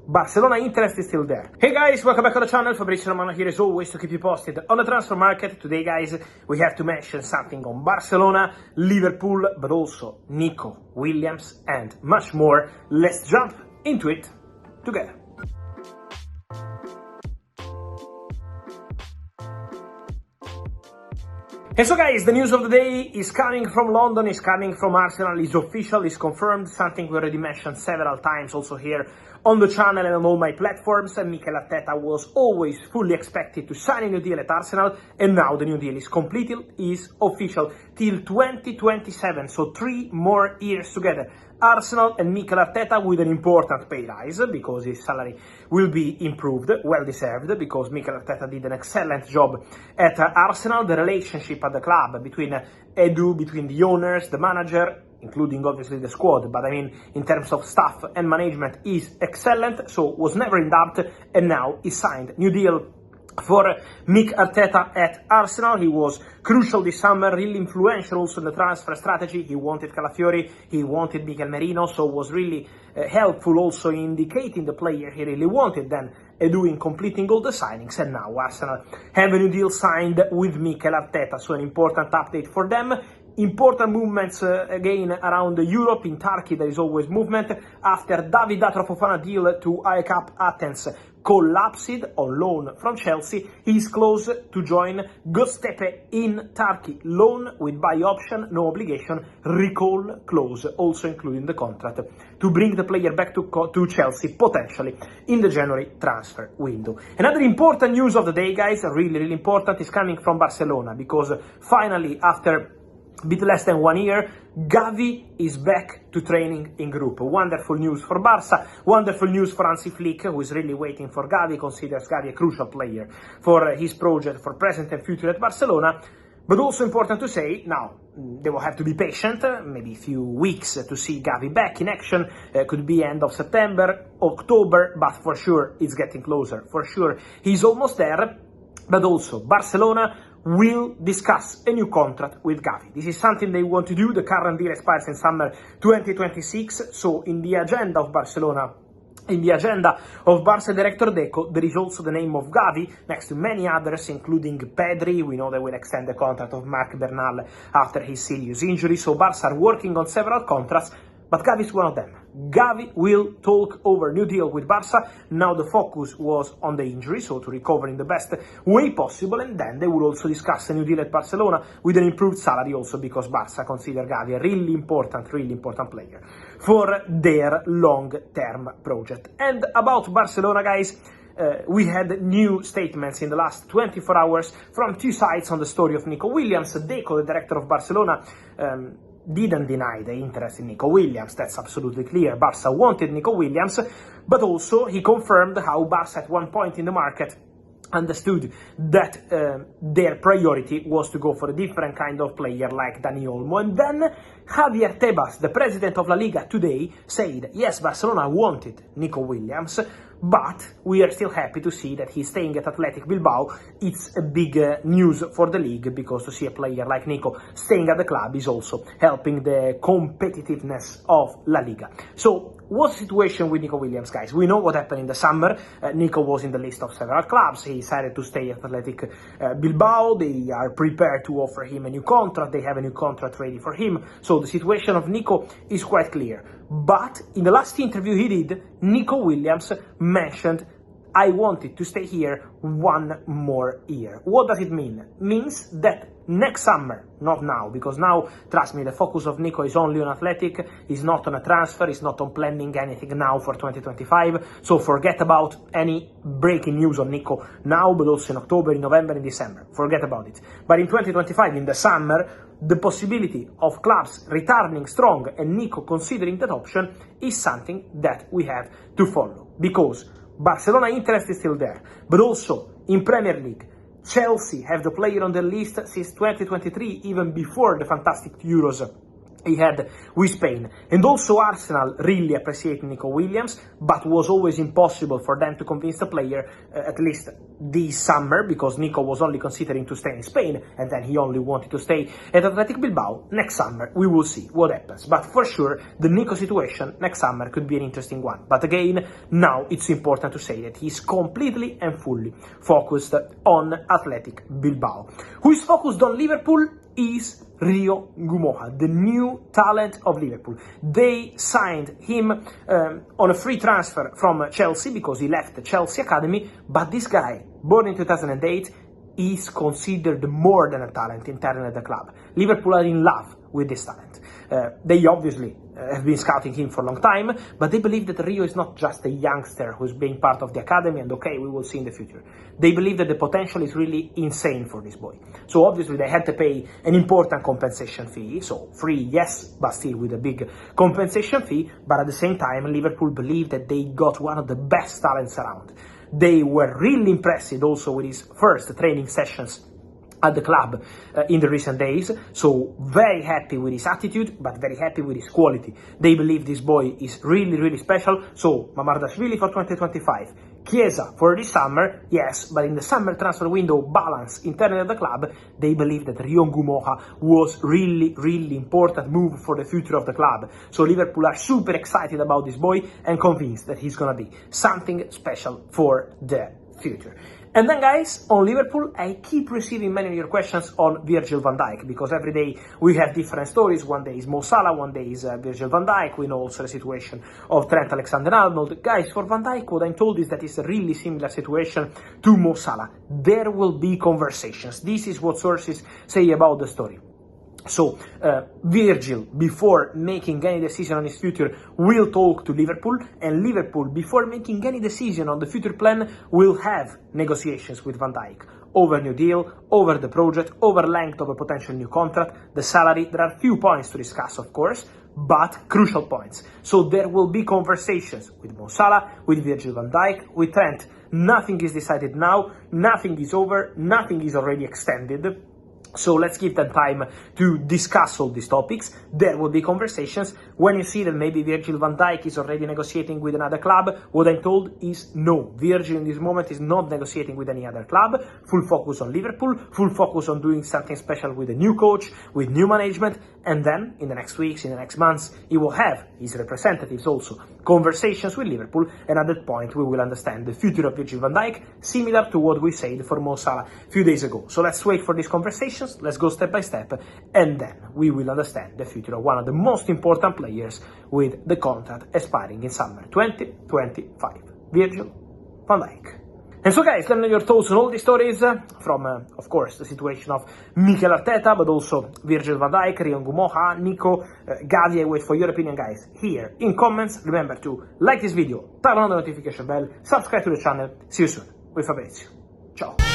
Barcelona interest is still there. Hey guys, welcome back to the channel. Fabrizio Romano here as always to keep you posted on the transfer market. Today guys, we have to mention something on Barcelona, Liverpool, but also Nico Williams and much more. Let's jump into it together. And so guys, the news of the day is coming from London, is coming from Arsenal, is official, is confirmed, something we already mentioned several times also here on the channel and on all my platforms. Mikel Arteta was always fully expected to sign a new deal at Arsenal, and now the new deal is completed, is official, till 2027, so 3 more years together. Arsenal and Mikel Arteta with an important pay rise, because his salary will be improved, well deserved, because Mikel Arteta did an excellent job at Arsenal. The relationship at the club between between the owners, the manager, including obviously the squad, but I mean in terms of staff and management, is excellent, so was never in doubt, and now he signed new deal for Mikel Arteta at Arsenal. He was crucial this summer, really influential also in the transfer strategy. He wanted Calafiori, he wanted Miguel Merino, so was really helpful also in indicating the player he really wanted, then doing completing all the signings, and now Arsenal have a new deal signed with Mikel Arteta, so an important update for them. Important movements again around Europe. In Turkey there is always movement after David Fofana deal to AEK Athens collapsed on loan from Chelsea. He is close to join Göztepe in Turkey. Loan with buy option, no obligation, recall clause also including the contract to bring the player back to Chelsea potentially in the January transfer window. Another important news of the day guys, really important, is coming from Barcelona, because finally after a bit less than 1 year, Gavi is back to training in group. Wonderful news for Barca, wonderful news for Hansi Flick, who is really waiting for Gavi, considers Gavi a crucial player for his project, for present and future at Barcelona. But also important to say, now, they will have to be patient, maybe a few weeks to see Gavi back in action, could be end of September, October, but for sure it's getting closer, for sure he's almost there. But also Barcelona will discuss a new contract with Gavi. This is something they want to do. The current deal expires in summer 2026, so in the agenda of Barcelona, in the agenda of Barca director Deco, there is also the name of Gavi, next to many others, including Pedri. We know they will extend the contract of Marc Bernal after his serious injury, so Barca are working on several contracts, but Gavi is one of them. Gavi will talk over new deal with Barca. Now the focus was on the injury, so to recover in the best way possible, and then they will also discuss a new deal at Barcelona with an improved salary also, because Barca consider Gavi a really important player for their long-term project. And about Barcelona guys, we had new statements in the last 24 hours from 2 sides on the story of Nico Williams. Deco, the director of Barcelona, didn't deny the interest in Nico Williams, that's absolutely clear. Barca wanted Nico Williams, but also he confirmed how Barca at one point in the market understood that their priority was to go for a different kind of player like Dani Olmo. And then Javier Tebas, the president of La Liga, today said, yes, Barcelona wanted Nico Williams, but we are still happy to see that he's staying at Athletic Bilbao. It's a big news for the league, because to see a player like Nico staying at the club is also helping the competitiveness of La Liga. So what's the situation with Nico Williams, guys? We know what happened in the summer. Nico was in the list of several clubs. He decided to stay at Athletic Bilbao. They are prepared to offer him a new contract. They have a new contract ready for him. So the situation of Nico is quite clear. But in the last interview he did, Nico Williams mentioned, I wanted to stay here 1 more year. What does it mean? It means that next summer, not now, because now, trust me, the focus of Nico is only on Athletic, he's not on a transfer, he's not on planning anything now for 2025, so forget about any breaking news on Nico now, but also in October, in November, in December, forget about it. But in 2025, in the summer, the possibility of clubs returning strong and Nico considering that option is something that we have to follow, because Barcelona interest is still there, but also in Premier League, Chelsea have the player on their list since 2023, even before the fantastic Euros he had with Spain. And also Arsenal really appreciate Nico Williams, but was always impossible for them to convince the player, at least this summer, because Nico was only considering to stay in Spain, and then he only wanted to stay at Athletic Bilbao. Next summer, we will see what happens. But for sure, the Nico situation next summer could be an interesting one. But again, now it's important to say that he's completely and fully focused on Athletic Bilbao. Who is focused on Liverpool is Rio Gumoha, the new talent of Liverpool. They signed him on a free transfer from Chelsea because he left the Chelsea academy, but this guy, born in 2008, is considered more than a talent internally at the club. Liverpool are in love with this talent. They obviously have been scouting him for a long time, but they believe that Rio is not just a youngster who's being part of the academy and okay, we will see in the future. They believe that the potential is really insane for this boy. So obviously they had to pay an important compensation fee, so free, yes, but still with a big compensation fee, but at the same time, Liverpool believe that they got one of the best talents around. They were really impressed also with his first training sessions at the club in the recent days, so very happy with his attitude, but very happy with his quality. They believe this boy is really, really special, so Mamardashvili for 2025, Chiesa for this summer, yes, but in the summer transfer window balance internally at the club, they believe that Rio Gumoha was really, really important move for the future of the club. So Liverpool are super excited about this boy and convinced that he's gonna be something special for the future. And then guys, on Liverpool, I keep receiving many of your questions on Virgil van Dijk, because every day we have different stories. One day is Mo Salah, one day is Virgil van Dijk. We know also the situation of Trent Alexander-Arnold. Guys, for Van Dijk, what I'm told is that it's a really similar situation to Mo Salah. There will be conversations. This is what sources say about the story. So, Virgil, before making any decision on his future, will talk to Liverpool, and Liverpool, before making any decision on the future plan, will have negotiations with Van Dijk over new deal, over the project, over length of a potential new contract, the salary. There are few points to discuss, of course, but crucial points. So there will be conversations with Mo Salah, with Virgil van Dijk, with Trent. Nothing is decided now, nothing is over, nothing is already extended. So let's give them time to discuss all these topics. There will be conversations. When you see that maybe Virgil van Dijk is already negotiating with another club, what I'm told is no. Virgil in this moment is not negotiating with any other club. Full focus on Liverpool, full focus on doing something special with a new coach, with new management, and then in the next weeks, in the next months, he will have his representatives also conversations with Liverpool, and at that point we will understand the future of Virgil van Dijk, similar to what we said for Mo Salah a few days ago. So let's wait for these conversations, let's go step by step, and then we will understand the future of one of the most important players with the contract expiring in summer 2025, Virgil van Dijk. And so guys, let me know your thoughts on all these stories, from, of course, the situation of Mikel Arteta, but also Virgil van Dijk, Rio Gumoha, Nico, Gavi. I wait for your opinion, guys, here in comments. Remember to like this video, turn on the notification bell, subscribe to the channel. See you soon with Fabrizio. Ciao.